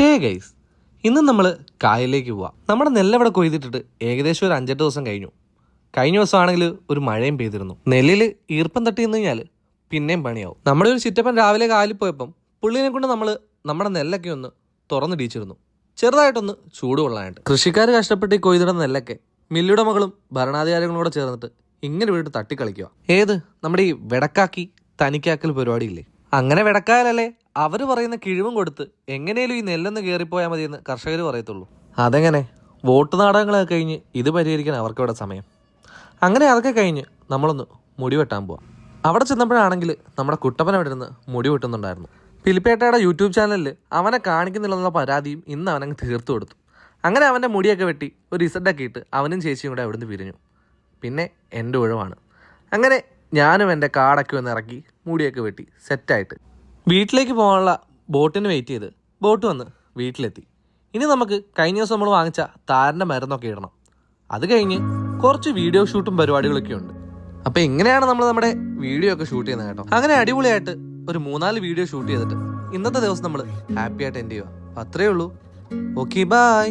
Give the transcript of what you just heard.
Hey guys, ഇന്ന് നമ്മൾ കായലിലേക്ക് പോവാം. നമ്മുടെ നെല്ലവിടെ കൊയ്തിട്ടിട്ട് ഏകദേശം ഒരു 5-8 ദിവസം കഴിഞ്ഞു. കഴിഞ്ഞ ദിവസമാണെങ്കിൽ ഒരു മഴയും പെയ്തിരുന്നു. നെല്ലിൽ ഈർപ്പം തട്ടി നിന്ന് കഴിഞ്ഞാൽ പിന്നെയും പണിയാവും. നമ്മുടെ ഒരു ചിറ്റപ്പൻ രാവിലെ കാലിൽ പോയപ്പം പുള്ളിനെ കൊണ്ട് നമ്മൾ നമ്മുടെ നെല്ലൊക്കെ ഒന്ന് തുറന്നിടിച്ചിരുന്നു, ചെറുതായിട്ടൊന്ന് ചൂടുകൊള്ളാനായിട്ട്. കൃഷിക്കാർ കഷ്ടപ്പെട്ട് ഈ കൊയ്തിടുന്ന നെല്ലൊക്കെ മില്ലുടമകളും ഭരണാധികാരികളും കൂടെ ചേർന്നിട്ട് ഇങ്ങനെ വീട്ട് തട്ടിക്കളിക്കുക. ഏത് നമ്മുടെ ഈ വെടക്കാക്കി തനിക്കാക്കൽ പരിപാടിയില്ലേ, അങ്ങനെ വെടക്കായാലല്ലേ അവർ പറയുന്ന കിഴിവും കൊടുത്ത് എങ്ങനെയും ഈ നെല്ലൊന്ന് കയറിപ്പോയാൽ മതിയെന്ന് കർഷകർ പറയത്തുള്ളൂ. അതെങ്ങനെ വോട്ട് നാടകങ്ങളൊക്കെ കഴിഞ്ഞ് ഇത് പരിഹരിക്കാൻ അവർക്കിവിടെ സമയം. അങ്ങനെ അതൊക്കെ കഴിഞ്ഞ് നമ്മളൊന്ന് മുടി വെട്ടാൻ പോവാം. അവിടെ ചെന്നപ്പോഴാണെങ്കിൽ നമ്മുടെ കുട്ടപ്പൻ അവിടെ ഇരുന്ന് മുടി വെട്ടുന്നുണ്ടായിരുന്നു. പിലിപ്പേട്ടയുടെ യൂട്യൂബ് ചാനലിൽ അവനെ കാണിക്കുന്നില്ലെന്നുള്ള പരാതിയും ഇന്ന് അവനങ്ങ് തീർത്തു കൊടുത്തു. അങ്ങനെ അവൻ്റെ മുടിയൊക്കെ വെട്ടി ഒരു ഇസഡൊക്കെ ഇട്ട് അവനും ചേച്ചിയും കൂടെ അവിടുന്ന് പിരിഞ്ഞു. പിന്നെ എൻ്റെ ഒഴിവാണ്. അങ്ങനെ ഞാനും എൻ്റെ കാടൊക്കെ ഒന്ന് ഇറക്കി മുടിയൊക്കെ വെട്ടി സെറ്റായിട്ട് വീട്ടിലേക്ക് പോകാനുള്ള ബോട്ടിന് വെയിറ്റ് ചെയ്ത് ബോട്ട് വന്ന് വീട്ടിലെത്തി. ഇനി നമുക്ക് കഴിഞ്ഞ ദിവസം നമ്മൾ വാങ്ങിച്ച താരൻ്റെ മരുന്നൊക്കെ ഇടണം. അത് കഴിഞ്ഞ് കുറച്ച് വീഡിയോ ഷൂട്ടും പരിപാടികളൊക്കെ ഉണ്ട്. അപ്പോൾ ഇങ്ങനെയാണ് നമ്മൾ നമ്മുടെ വീഡിയോ ഒക്കെ ഷൂട്ട് ചെയ്യുന്നത് കേട്ടോ. അങ്ങനെ അടിപൊളിയായിട്ട് ഒരു 3-4 വീഡിയോ ഷൂട്ട് ചെയ്തിട്ട് ഇന്നത്തെ ദിവസം നമ്മൾ ഹാപ്പി ആയിട്ട് എൻഡ് ചെയ്യുക. അത്രയേ ഉള്ളൂ. Okay, by.